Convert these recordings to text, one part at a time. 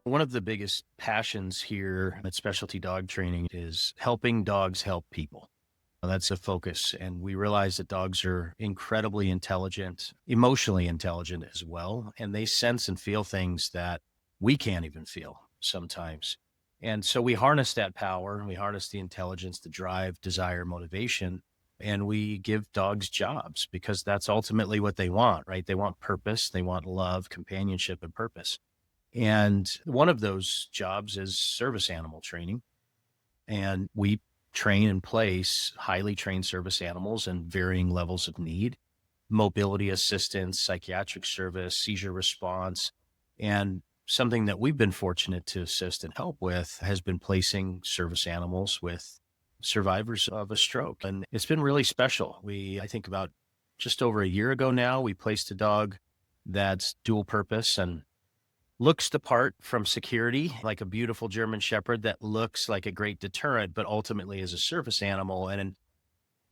One of the biggest passions here at Specialty Dog Training is helping dogs help people. That's a focus. And we realize that dogs are incredibly intelligent, emotionally intelligent as well. And they sense and feel things that we can't even feel sometimes. And so we harness that power, we harness the intelligence, the drive, desire, motivation, and we give dogs jobs because that's ultimately what they want, right? They want purpose, they want love, companionship, and purpose. And one of those jobs is service animal training. And we train and place highly trained service animals in varying levels of need, mobility assistance, psychiatric service, seizure response. And something that we've been fortunate to assist and help with has been placing service animals with survivors of a stroke. And it's been really special. I think about just over a year ago now, we placed a dog that's dual purpose and looks the part from security, like a beautiful German Shepherd that looks like a great deterrent, but ultimately is a service animal. And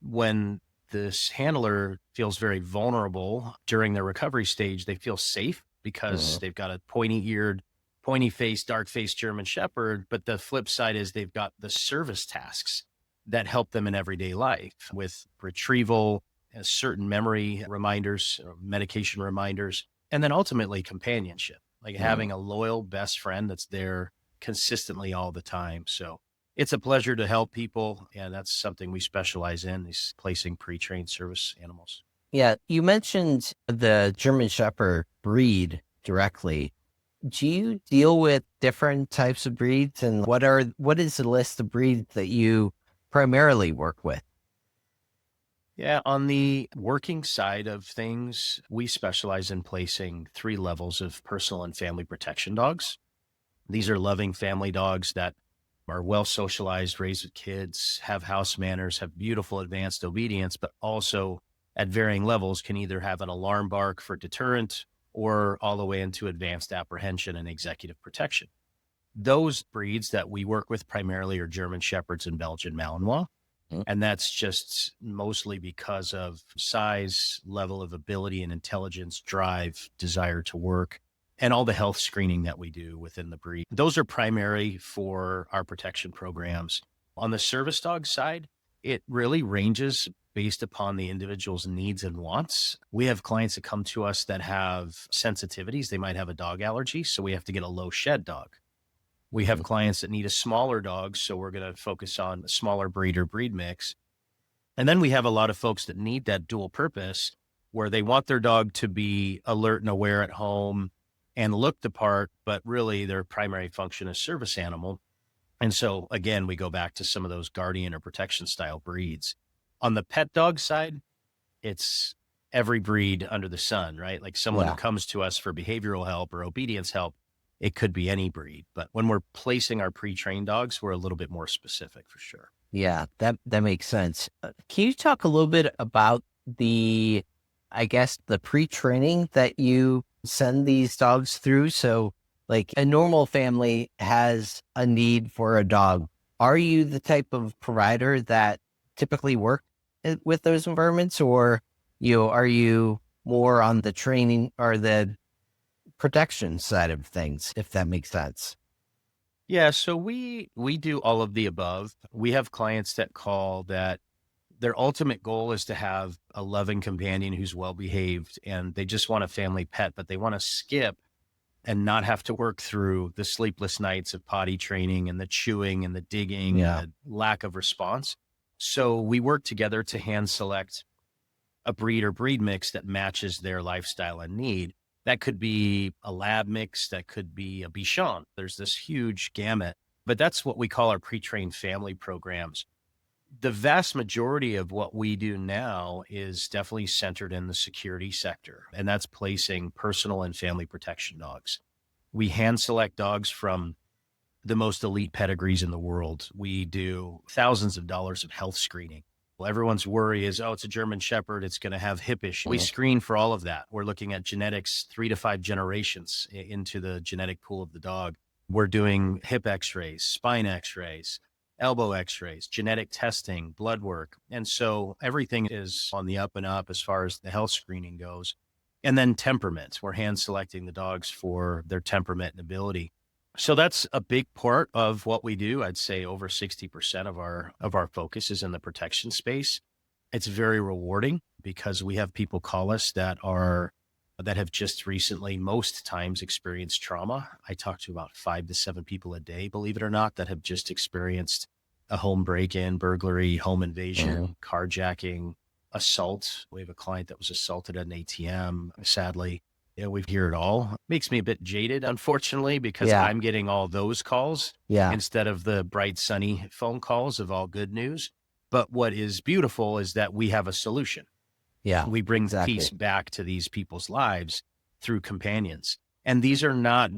when this handler feels very vulnerable during their recovery stage, they feel safe because Mhm. they've got a pointy eared, pointy faced, dark faced German Shepherd. But the flip side is they've got the service tasks that help them in everyday life with retrieval, certain memory reminders, medication reminders, and then ultimately companionship, like Mhm. having a loyal best friend that's there consistently all the time. So it's a pleasure to help people, and that's something we specialize in, is placing pre-trained service animals. Yeah, you mentioned the German Shepherd breed directly. Do you deal with different types of breeds, and what is the list of breeds that you primarily work with? Yeah, on the working side of things, we specialize in placing three levels of personal and family protection dogs. These are loving family dogs that are well socialized, raised with kids, have house manners, have beautiful advanced obedience, but also at varying levels can either have an alarm bark for deterrent or all the way into advanced apprehension and executive protection. Those breeds that we work with primarily are German Shepherds and Belgian Malinois. Mhm. And that's just mostly because of size, level of ability and intelligence, drive, desire to work, and all the health screening that we do within the breed. Those are primary for our protection programs. On the service dog side, it really ranges based upon the individual's needs and wants. We have clients that come to us that have sensitivities. They might have a dog allergy, so we have to get a low shed dog. We have Mhm. clients that need a smaller dog, so we're going to focus on a smaller breed or breed mix. And then we have a lot of folks that need that dual purpose where they want their dog to be alert and aware at home and look the part, but really their primary function is service animal. And so again, we go back to some of those guardian or protection style breeds. On the pet dog side, it's every breed under the sun, right? Like someone who Yeah, comes to us for behavioral help or obedience help, it could be any breed. But when we're placing our pre-trained dogs, we're a little bit more specific for sure. yeah, that makes sense. Can you talk a little bit about I guess, the pre-training that you send these dogs through? So, like a normal family has a need for a dog. Are you the type of provider that typically work with those environments, or are you more on the training or the protection side of things, if that makes sense? Yeah, so we do all of the above. We have clients that call that their ultimate goal is to have a loving companion who's well behaved and they just want a family pet, but they want to skip and not have to work through the sleepless nights of potty training and the chewing and the digging and Yeah. the lack of response. So we work together to hand select a breed or breed mix that matches their lifestyle and need. That could be a lab mix, that could be a Bichon. There's this huge gamut, but that's what we call our pre-trained family programs. The vast majority of what we do now is definitely centered in the security sector, and that's placing personal and family protection dogs. We hand select dogs from the most elite pedigrees in the world. We do thousands of dollars of health screening. Well, everyone's worry is, oh, it's a German Shepherd. It's going to have hip issues. We Mhm. screen for all of that. We're looking at genetics 3 to 5 generations into the genetic pool of the dog. We're doing hip x-rays, spine x-rays, elbow x-rays, genetic testing, blood work. And so everything is on the up and up as far as the health screening goes. And then temperament. We're hand selecting the dogs for their temperament and ability. So that's a big part of what we do. I'd say over 60% of our focus is in the protection space. It's very rewarding because we have people call us that have just recently, most times, experienced trauma. I talk to about 5 to 7 people a day, believe it or not, that have just experienced a home break-in, burglary, home Mhm. invasion, carjacking, assault. We have a client that was assaulted at an ATM, sadly. Yeah, we hear it all. Makes me a bit jaded, unfortunately, because Yeah. I'm getting all those calls Yeah. instead of the bright, sunny phone calls of all good news. But what is beautiful is that we have a solution. Yeah. We bring peace Exactly. back to these people's lives through companions. And these are not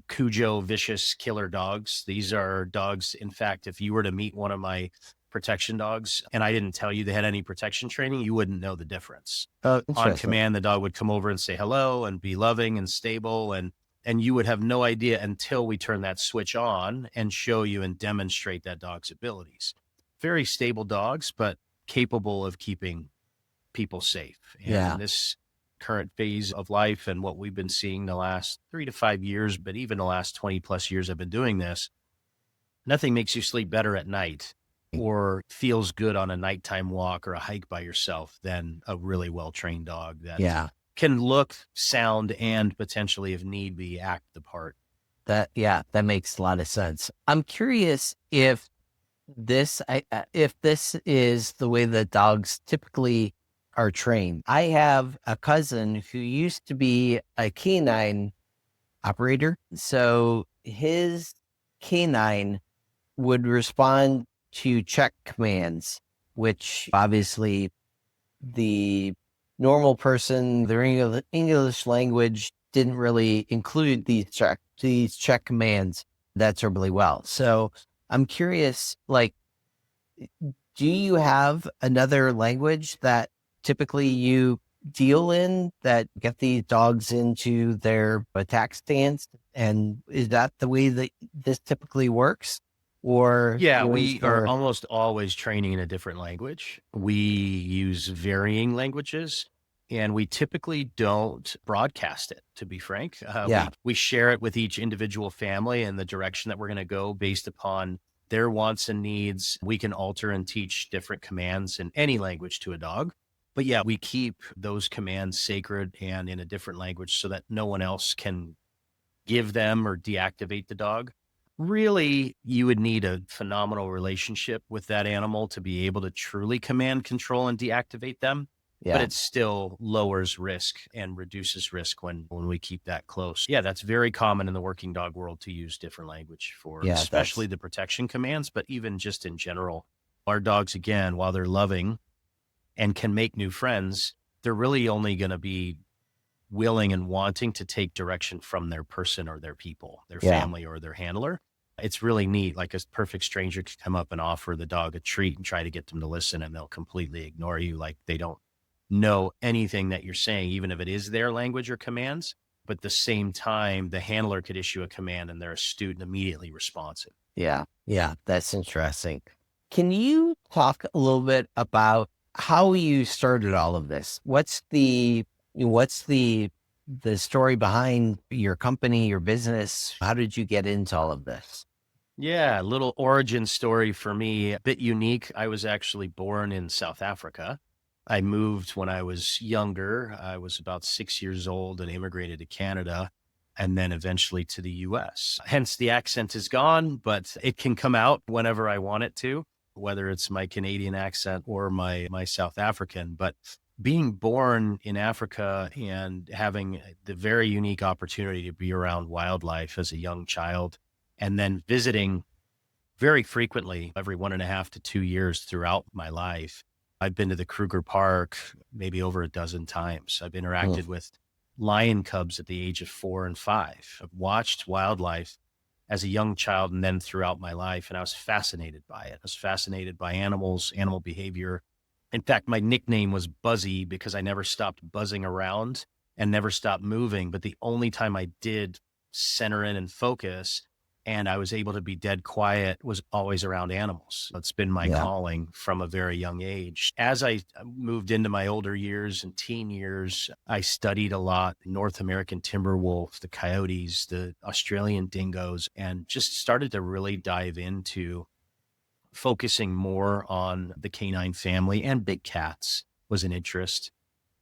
Cujo vicious killer dogs. These are dogs. In fact, if you were to meet one of my protection dogs and I didn't tell you they had any protection training, you wouldn't know the difference. Oh, On interesting. command, the dog would come over and say hello and be loving and stable. And you would have no idea until we turn that switch on and show you and demonstrate that dog's abilities. Very stable dogs, but capable of keeping people safe. And in Yeah. this current phase of life and what we've been seeing the last 3 to 5 years, but even the last 20 plus years I've been doing this, nothing makes you sleep better at night or feels good on a nighttime walk or a hike by yourself than a really well-trained dog that Yeah. can look, sound, and potentially, if need be, act the part. That makes a lot of sense. I'm curious if if this is the way that dogs typically are trained. I have a cousin who used to be a canine operator. So his canine would respond to check commands, which obviously the normal person, their English language didn't really include these check commands that terribly well. So I'm curious, like, do you have another language that typically you deal in that get these dogs into their attack stance? And is that the way that this typically works? Or, Yeah, is we are there, almost always training in a different language. We use varying languages and we typically don't broadcast it, to be frank. yeah, We share it with each individual family and the direction that we're going to go based upon their wants and needs. We can alter and teach different commands in any language to a dog. But yeah, we keep those commands sacred and in a different language so that no one else can give them or deactivate the dog. Really, you would need a phenomenal relationship with that animal to be able to truly command, control, and deactivate them. But yeah, it still lowers risk and reduces risk when we keep that close. Yeah, that's very common in the working dog world to use different language for, yeah, especially the protection commands, but even just in general. Our dogs, again, while they're loving and can make new friends, they're really only going to be willing and wanting to take direction from their person or their people, their yeah, family or their handler. It's really neat. Like a perfect stranger could come up and offer the dog a treat and try to get them to listen, and they'll completely ignore you. Like they don't know anything that you're saying, even if it is their language or commands. But at the same time, the handler could issue a command and they're astute and immediately responsive. yeah. That's interesting. Can you talk a little bit about how you started all of this? What's the story behind your company, your business? How did you get into all of this? Yeah, little origin story for me, a bit unique. I was actually born in South Africa. I moved when I was younger. I was about 6 years old and immigrated to Canada and then eventually to the US. Hence, the accent is gone, but it can come out whenever I want it to, whether it's my Canadian accent or my South African. But being born in Africa and having the very unique opportunity to be around wildlife as a young child and then visiting very frequently every 1.5 to 2 years throughout my life. I've been to the Kruger Park maybe over a dozen times. I've Mm, interacted with lion cubs at the age of 4 and 5. I've watched wildlife as a young child and then throughout my life, and I was fascinated by it. I was fascinated by animals, animal behavior. In fact, my nickname was Buzzy because I never stopped buzzing around and never stopped moving. But the only time I did center in and focus and I was able to be dead quiet, was always around animals. It's been my Yeah. calling from a very young age. As I moved into my older years and teen years, I studied a lot North American timber wolf, the coyotes, the Australian dingoes, and just started to really dive into focusing more on the canine family, and big cats was an interest.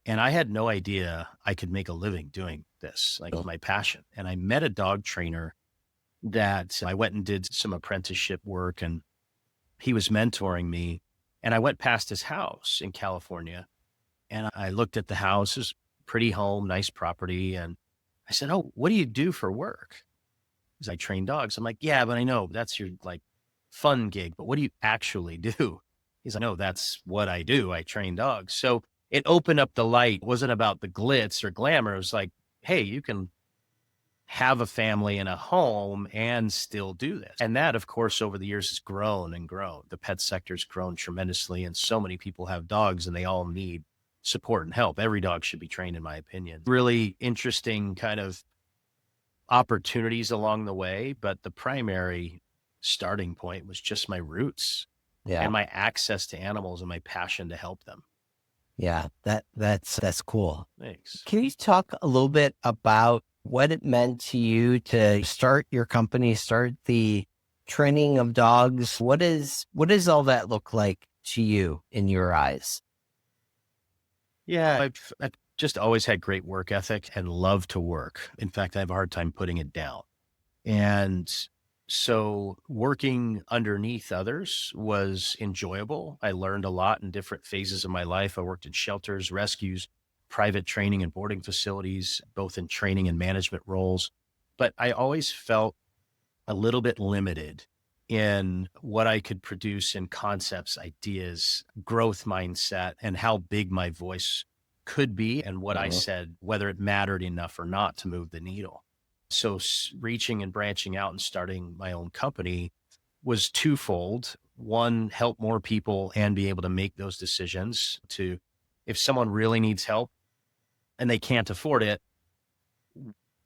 And I had no idea I could make a living doing this, like my passion. And I met a dog trainer that I went and did some apprenticeship work, and he was mentoring me. And I went past his house in California, and I looked at the house. It was a pretty home, nice property. And I said, "Oh, what do you do for work?" Because I train dogs. I'm like, "Yeah, but I know that's your like fun gig, but what do you actually do?" He's like, "No, that's what I do. I train dogs." So it opened up the light. It wasn't about the glitz or glamour. It was like, hey, you can have a family and a home and still do this. And that, of course, over the years has grown and grown. The pet sector's grown tremendously, and so many people have dogs and they all need support and help. Every dog should be trained, in my opinion. Really interesting kind of opportunities along the way, but the primary starting point was just my roots Yeah. and my access to animals and my passion to help them. Yeah. That's cool. Thanks. Can you talk a little bit about what it meant to you to start your company, start the training of dogs? What does all that look like to you in your eyes? Yeah, I've just always had great work ethic and love to work. In fact, I have a hard time putting it down. And so working underneath others was enjoyable. I learned a lot in different phases of my life. I worked in shelters, rescues, private training and boarding facilities, both in training and management roles. But I always felt a little bit limited in what I could produce in concepts, ideas, growth mindset, and how big my voice could be and what I Mhm. said, whether it mattered enough or not to move the needle. So reaching and branching out and starting my own company was twofold. One, help more people and be able to make those decisions to, if someone really needs help and they can't afford it,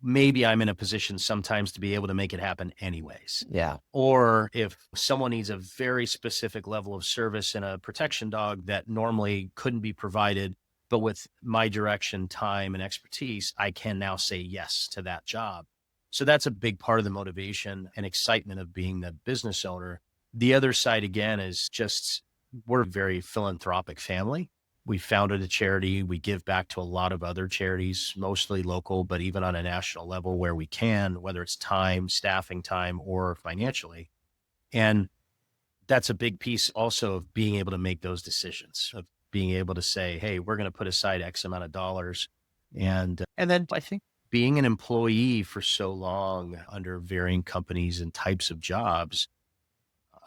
maybe I'm in a position sometimes to be able to make it happen anyways. Yeah. Or if someone needs a very specific level of service in a protection dog that normally couldn't be provided, but with my direction, time, and expertise, I can now say yes to that job. So that's a big part of the motivation and excitement of being the business owner. The other side, again, is just we're a very philanthropic family. We founded a charity. We give back to a lot of other charities, mostly local, but even on a national level where we can, whether it's time, staffing time, or financially. And that's a big piece also of being able to make those decisions, of being able to say, hey, we're going to put aside X amount of dollars. And then I think being an employee for so long under varying companies and types of jobs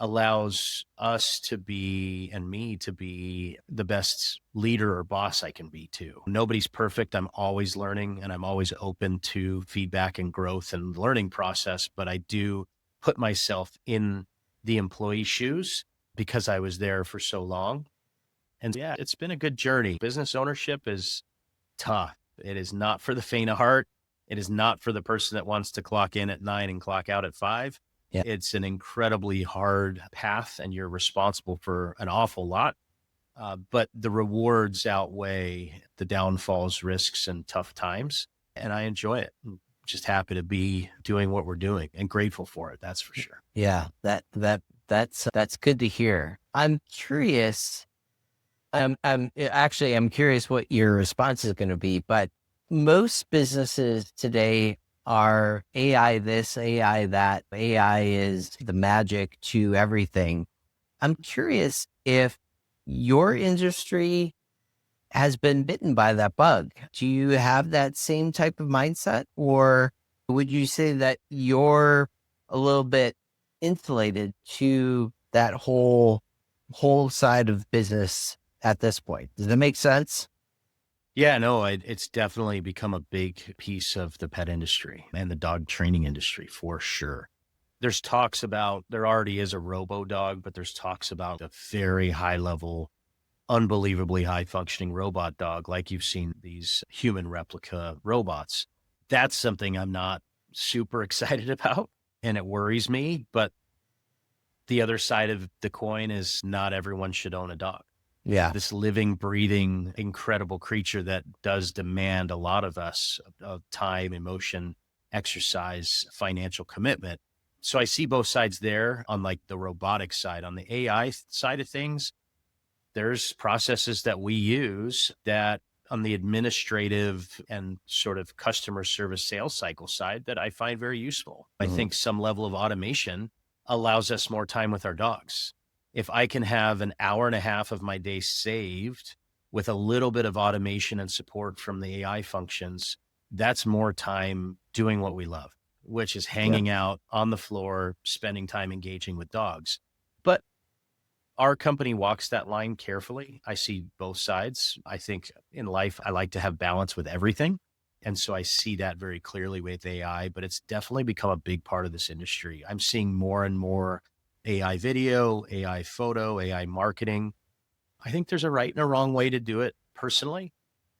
allows us to be and me to be the best leader or boss I can be too. Nobody's perfect. I'm always learning and I'm always open to feedback and growth and learning process, but I do put myself in the employee shoes because I was there for so long. And yeah, it's been a good journey. Business ownership is tough. It is not for the faint of heart. It is not for the person that wants to clock in at 9 and clock out at 5. Yeah. It's an incredibly hard path and you're responsible for an awful lot. But the rewards outweigh the downfalls, risks, and tough times. And I enjoy it. I'm just happy to be doing what we're doing and grateful for it. That's for sure. Yeah. That's good to hear. I'm curious. I'm curious what your response is going to be, but most businesses today are AI this, AI that. AI is the magic to everything. I'm curious if your industry has been bitten by that bug. Do you have that same type of mindset, or would you say that you're a little bit insulated to that whole side of business at this point? Does that make sense? Yeah, no, it's definitely become a big piece of the pet industry and the dog training industry for sure. There's talks about, there already is a robo dog, but there's talks about a very high level, unbelievably high functioning robot dog, like you've seen these human replica robots. That's something I'm not super excited about. and it worries me. But the other side of the coin is not everyone should own a dog. Yeah. This living, breathing, incredible creature that does demand a lot of us, of time, emotion, exercise, financial commitment. So I see both sides there on like the robotic side. On the AI side of things, there's processes that we use that on the administrative and sort of customer service sales cycle side that I find very useful. I think some level of automation allows us more time with our dogs. If I can have an hour and a half of my day saved with a little bit of automation and support from the AI functions, that's more time doing what we love, which is hanging out on the floor, spending time engaging with dogs. But our company walks that line carefully. I see both sides. I think in life, I like to have balance with everything. And so I see that very clearly with AI, but it's definitely become a big part of this industry. I'm seeing more and more AI video, AI photo, AI marketing. I think there's a right and a wrong way to do it personally,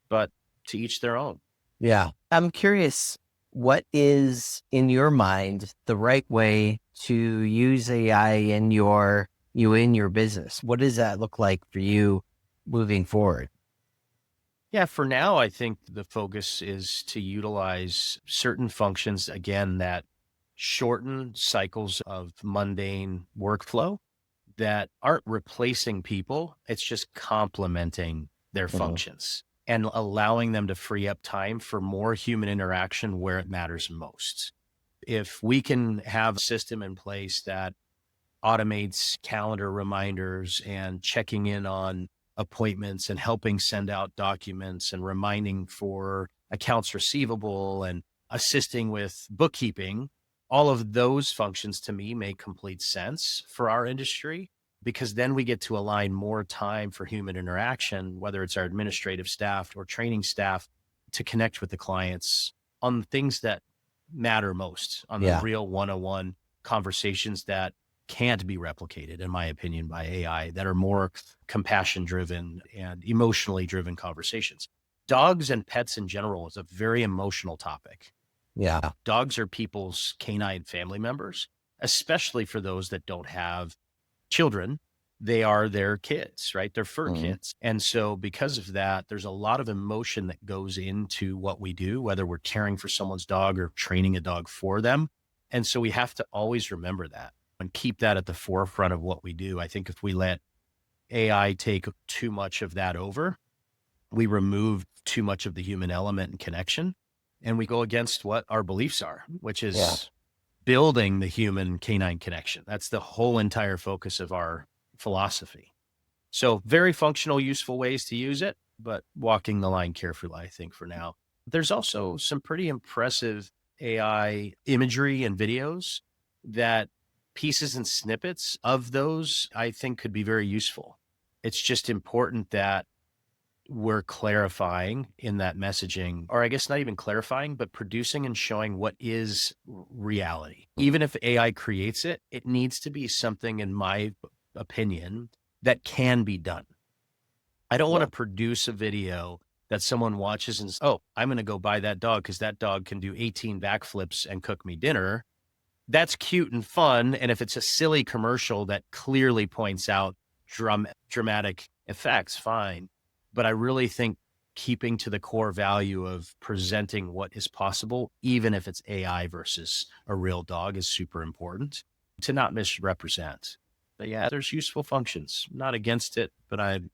but to each their own. Yeah. I'm curious, what is in your mind the right way to use AI in your business? What does that look like for you moving forward? Yeah, for now, I think the focus is to utilize certain functions, again, that shorten cycles of mundane workflow that aren't replacing people. It's just complementing their functions and allowing them to free up time for more human interaction where it matters most. If we can have a system in place that automates calendar reminders and checking in on appointments and helping send out documents and reminding for accounts receivable and assisting with bookkeeping, all of those functions to me make complete sense for our industry, because then we get to align more time for human interaction, whether it's our administrative staff or training staff, to connect with the clients on things that matter most, on the real one-on-one conversations that can't be replicated, in my opinion, by AI, that are more compassion driven and emotionally driven conversations. Dogs and pets in general is a very emotional topic. Yeah. Dogs are people's canine family members, especially for those that don't have children. They are their kids, right? They're fur kids. And so because of that, there's a lot of emotion that goes into what we do, whether we're caring for someone's dog or training a dog for them. And so we have to always remember that and keep that at the forefront of what we do. I think if we let AI take too much of that over, we remove too much of the human element and connection, and we go against what our beliefs are, which is building the human canine connection. That's the whole entire focus of our philosophy. So very functional, useful ways to use it, but walking the line carefully, I think, for now. There's also some pretty impressive AI imagery and videos that pieces and snippets of those, I think, could be very useful. It's just important that we're clarifying in that messaging, or I guess not even clarifying, but producing and showing what is reality. Even if AI creates it, it needs to be something, in my opinion, that can be done. I don't want to produce a video that someone watches and says, oh, I'm going to go buy that dog because that dog can do 18 backflips and cook me dinner. That's cute and fun. And if it's a silly commercial that clearly points out dramatic effects, fine. But I really think keeping to the core value of presenting what is possible, even if it's AI versus a real dog, is super important to not misrepresent. But yeah, there's useful functions. I'm not against it, but I'm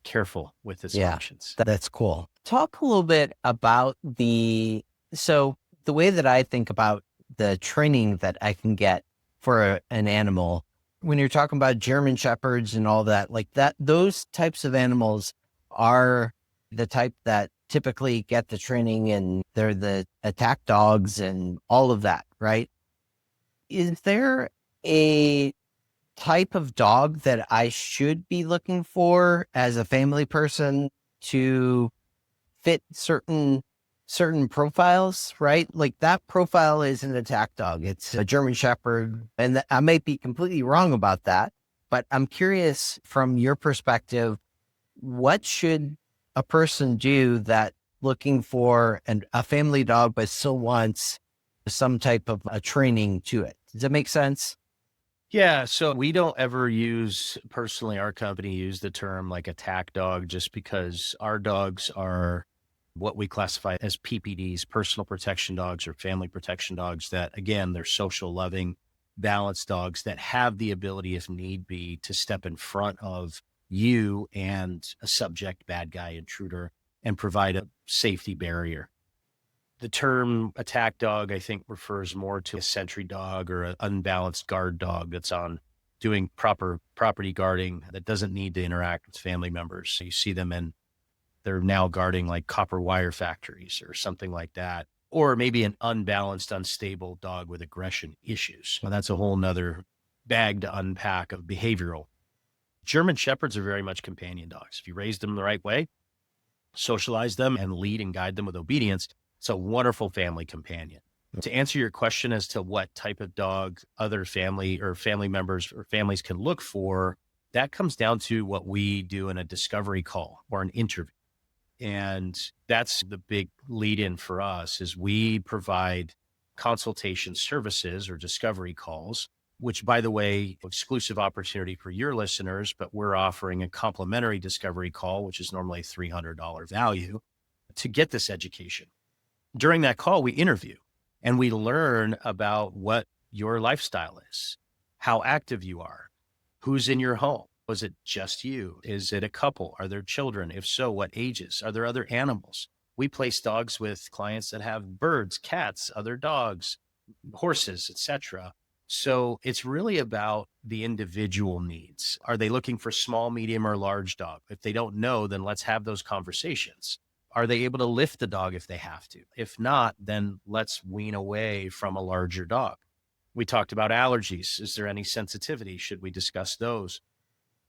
careful with its functions. That's cool. Talk a little bit about so the way that I think about the training that I can get for an animal, when you're talking about German Shepherds and all that, like that, those types of animals are the type that typically get the training, and they're the attack dogs and all of that, right? Is there a type of dog that I should be looking for as a family person to fit certain profiles, right? Like that profile is an attack dog. It's a German Shepherd. And I may be completely wrong about that, but I'm curious from your perspective, what should a person do that looking for a family dog, but still wants some type of a training to it. Does that make sense? Yeah. So we don't ever use, personally, our company use the term like attack dog just because our dogs are what we classify as PPDs, personal protection dogs or family protection dogs that, again, they're social loving, balanced dogs that have the ability, if need be, to step in front of you and a subject, bad guy, intruder, and provide a safety barrier. The term attack dog, I think, refers more to a sentry dog or an unbalanced guard dog that's on doing proper property guarding that doesn't need to interact with family members. So you see them in, they're now guarding like copper wire factories or something like that. Or maybe an unbalanced, unstable dog with aggression issues. Well, that's a whole nother bag to unpack of behavioral. German Shepherds are very much companion dogs. If you raise them the right way, socialize them, and lead and guide them with obedience, it's a wonderful family companion. To answer your question as to what type of dog other family or family members or families can look for, that comes down to what we do in a discovery call or an interview. And that's the big lead in for us is we provide consultation services or discovery calls, which, by the way, exclusive opportunity for your listeners, but we're offering a complimentary discovery call, which is normally a $300 value to get this education. During that call, we interview and we learn about what your lifestyle is, how active you are, who's in your home. Was it just you? Is it a couple? Are there children? If so, what ages? Are there other animals? We place dogs with clients that have birds, cats, other dogs, horses, etc. So it's really about the individual needs. Are they looking for small, medium, or large dog? If they don't know, then let's have those conversations. Are they able to lift the dog if they have to? If not, then let's wean away from a larger dog. We talked about allergies. Is there any sensitivity? Should we discuss those?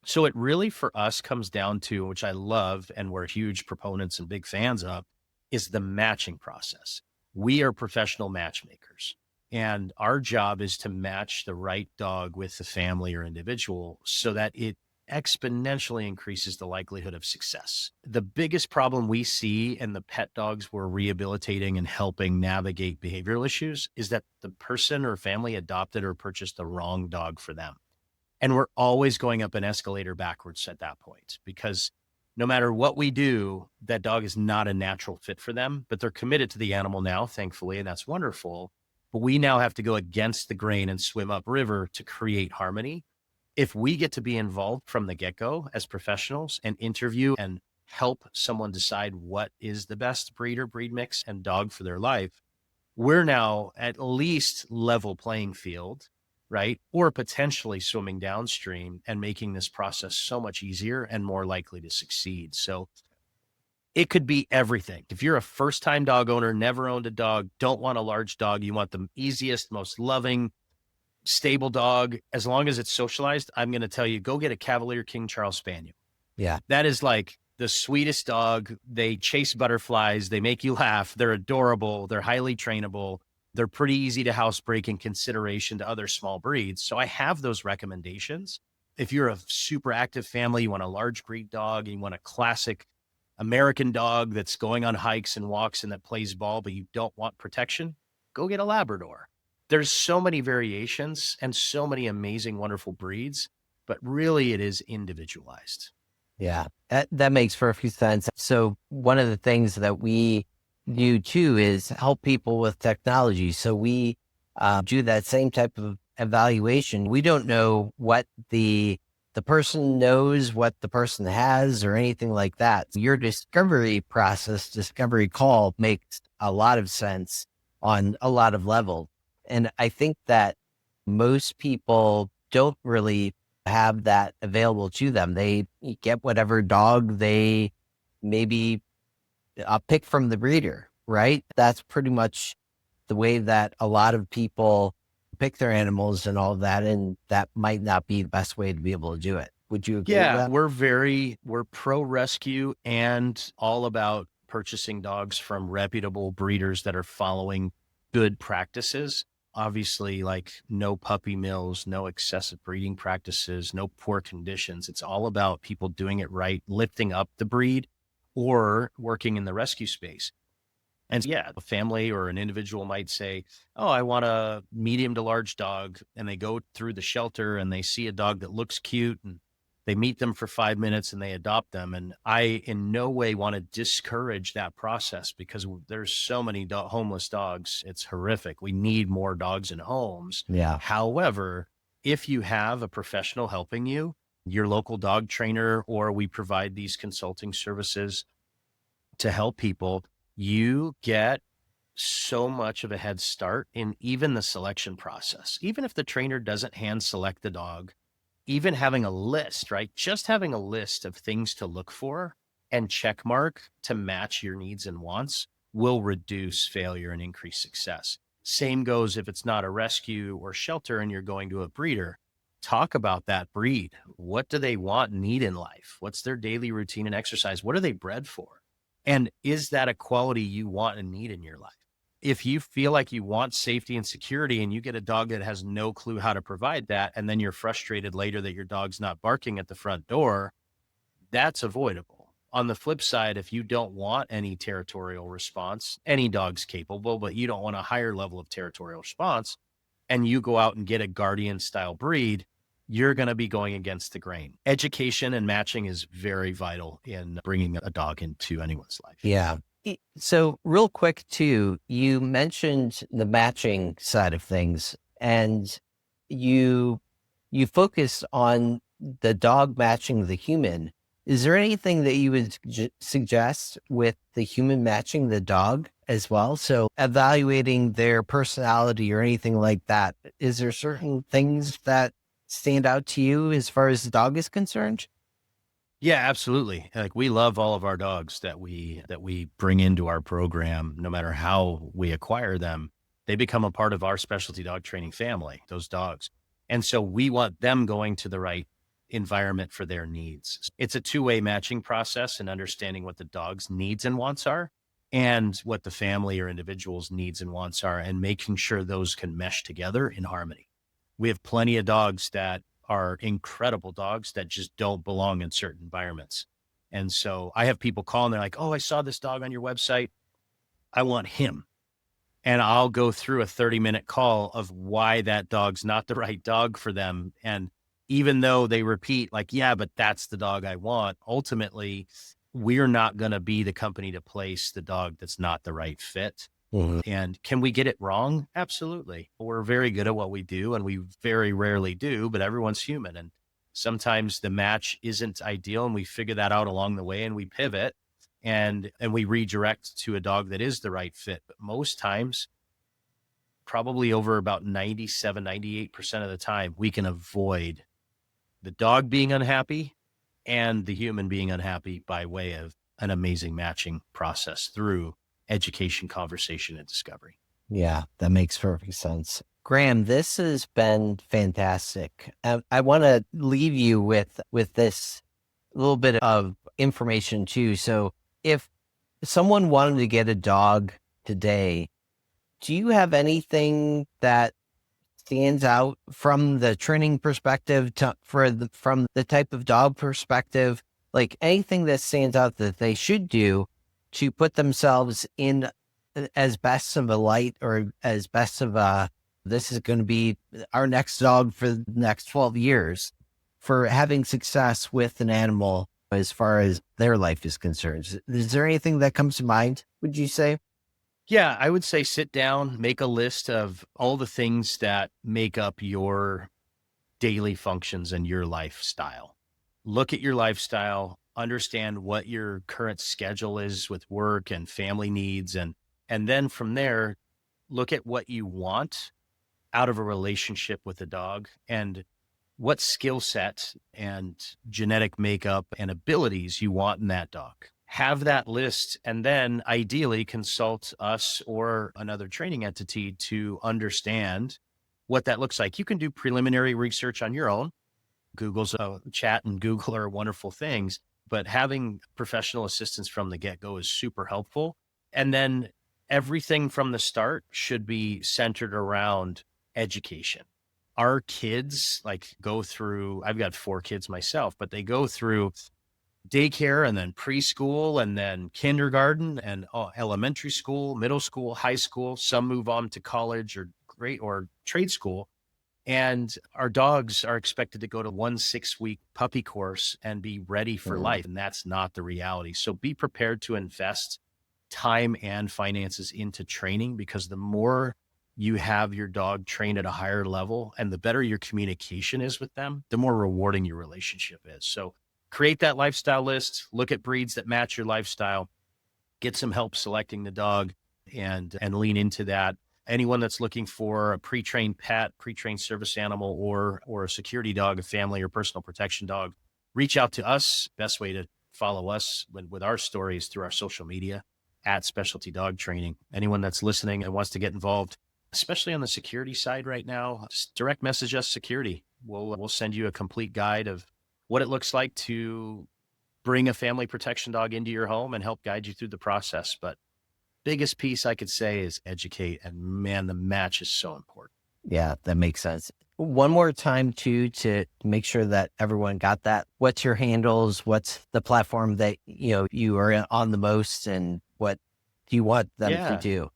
So it really for us comes down to, which I love and we're huge proponents and big fans of, is the matching process. We are professional matchmakers, and our job is to match the right dog with the family or individual so that it exponentially increases the likelihood of success. The biggest problem we see in the pet dogs we're rehabilitating and helping navigate behavioral issues is that the person or family adopted or purchased the wrong dog for them. And we're always going up an escalator backwards at that point, because no matter what we do, that dog is not a natural fit for them, but they're committed to the animal now, thankfully, and that's wonderful. But we now have to go against the grain and swim upriver to create harmony. If we get to be involved from the get-go as professionals and interview and help someone decide what is the best breed or breed mix and dog for their life, we're now at least level playing field, right? Or potentially swimming downstream and making this process so much easier and more likely to succeed. So it could be everything. If you're a first-time dog owner, never owned a dog, don't want a large dog, you want the easiest, most loving, stable dog, as long as it's socialized, I'm going to tell you, go get a Cavalier King Charles Spaniel. Yeah. That is like the sweetest dog. They chase butterflies. They make you laugh. They're adorable. They're highly trainable. They're pretty easy to housebreak in consideration to other small breeds. So I have those recommendations. If you're a super active family, you want a large breed dog, you want a classic American dog that's going on hikes and walks and that plays ball, but you don't want protection, go get a Labrador. There's so many variations and so many amazing, wonderful breeds, but really it is individualized. Yeah, that makes perfect sense. So one of the things that we do too is help people with technology. So we do that same type of evaluation. We don't know what the person knows, what the person has, or anything like that. Your discovery process, discovery call makes a lot of sense on a lot of levels. And I think that most people don't really have that available to them. They get whatever dog they maybe pick from the breeder, right? That's pretty much the way that a lot of people pick their animals and all of that. And that might not be the best way to be able to do it. Would you agree with Yeah, that? we're pro rescue and all about purchasing dogs from reputable breeders that are following good practices. Obviously, like no puppy mills, no excessive breeding practices, no poor conditions. It's all about people doing it right, lifting up the breed or working in the rescue space. And yeah, a family or an individual might say, oh, I want a medium to large dog. And they go through the shelter and they see a dog that looks cute and they meet them for 5 minutes and they adopt them. And I in no way want to discourage that process because there's so many homeless dogs. It's horrific. We need more dogs in homes. Yeah. However, if you have a professional helping you, your local dog trainer, or we provide these consulting services to help people, you get so much of a head start in even the selection process. Even if the trainer doesn't hand select the dog, even having a list, right? Just having a list of things to look for and check mark to match your needs and wants will reduce failure and increase success. Same goes if it's not a rescue or shelter and you're going to a breeder. Talk about that breed. What do they want and need in life? What's their daily routine and exercise? What are they bred for? And is that a quality you want and need in your life? If you feel like you want safety and security and you get a dog that has no clue how to provide that, and then you're frustrated later that your dog's not barking at the front door, that's avoidable. On the flip side, if you don't want any territorial response, any dog's capable, but you don't want a higher level of territorial response, and you go out and get a guardian style breed, you're going to be going against the grain. Education and matching is very vital in bringing a dog into anyone's life. Yeah. So real quick too, you mentioned the matching side of things and you focused on the dog matching the human. Is there anything that you would suggest with the human matching the dog as well? So evaluating their personality or anything like that, is there certain things that stand out to you as far as the dog is concerned? Yeah, absolutely. Like we love all of our dogs that we bring into our program, no matter how we acquire them. They become a part of our specialty dog training family, those dogs. And so we want them going to the right environment for their needs. It's a two-way matching process and understanding what the dog's needs and wants are and what the family or individual's needs and wants are and making sure those can mesh together in harmony. We have plenty of dogs that are incredible dogs that just don't belong in certain environments. And so I have people call and they're like, oh, I saw this dog on your website. I want him. And I'll go through a 30-minute call of why that dog's not the right dog for them. And even though they repeat like, yeah, but that's the dog I want, ultimately, we're not going to be the company to place the dog that's not the right fit. And can we get it wrong? Absolutely. We're very good at what we do and we very rarely do, but everyone's human. And sometimes the match isn't ideal and we figure that out along the way and we pivot and we redirect to a dog that is the right fit. But most times, probably over about 97, 98% of the time, we can avoid the dog being unhappy and the human being unhappy by way of an amazing matching process through education, conversation, and discovery. Yeah, that makes perfect sense. Graham, this has been fantastic. I want to leave you with this little bit of information too. So if someone wanted to get a dog today, do you have anything that stands out from the training perspective from the type of dog perspective, like anything that stands out that they should do to put themselves in as best of a light or as best of a, this is going to be our next dog for the next 12 years for having success with an animal as far as their life is concerned? Is there anything that comes to mind, would you say? Yeah, I would say sit down, make a list of all the things that make up your daily functions and your lifestyle. Look at your lifestyle, understand what your current schedule is with work and family needs. And then from there, look at what you want out of a relationship with a dog and what skill set and genetic makeup and abilities you want in that dog. Have that list and then ideally consult us or another training entity to understand what that looks like. You can do preliminary research on your own. Google's chat and Google are wonderful things, but having professional assistance from the get-go is super helpful. And then everything from the start should be centered around education. Our kids go through, I've got 4 kids myself, but they go through daycare and then preschool and then kindergarten and elementary school, middle school, high school. Some move on to college or trade school. And our dogs are expected to go to 1 6-week puppy course and be ready for Mm. life. And that's not the reality. So be prepared to invest time and finances into training, because the more you have your dog trained at a higher level and the better your communication is with them, the more rewarding your relationship is. So create that lifestyle list, look at breeds that match your lifestyle, get some help selecting the dog, and lean into that. Anyone that's looking for a pre-trained pet, pre-trained service animal, or a security dog, a family or personal protection dog, reach out to us. Best way to follow us with our stories through our social media at Specialty Dog Training. Anyone that's listening and wants to get involved, especially on the security side right now, just direct message us security. We'll send you a complete guide of what it looks like to bring a family protection dog into your home and help guide you through the process. But biggest piece I could say is educate. And man, the match is so important. Yeah, that makes sense. One more time too, to make sure that everyone got that. What's your handles? What's the platform that, you are on the most, and what do you want them to Yeah. do?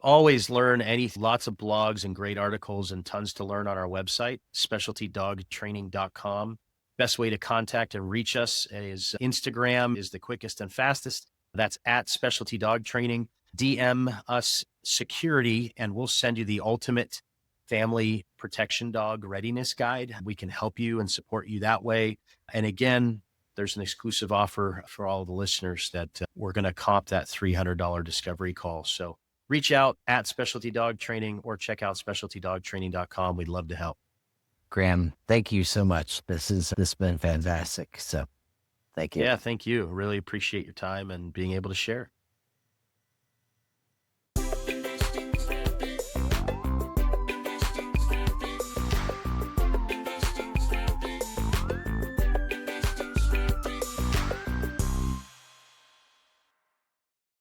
Always learn anything. Lots of blogs and great articles and tons to learn on our website, specialtydogtraining.com. Best way to contact and reach us is Instagram is the quickest and fastest. That's at Specialty Dog Training. DM us security and we'll send you the ultimate family protection dog readiness guide. We can help you and support you that way. And again, there's an exclusive offer for all the listeners that we're going to comp that $300 discovery call. So reach out at Specialty Dog Training or check out specialtydogtraining.com. We'd love to help. Graham, thank you so much. This has been fantastic. So thank you. Yeah, thank you. Really appreciate your time and being able to share.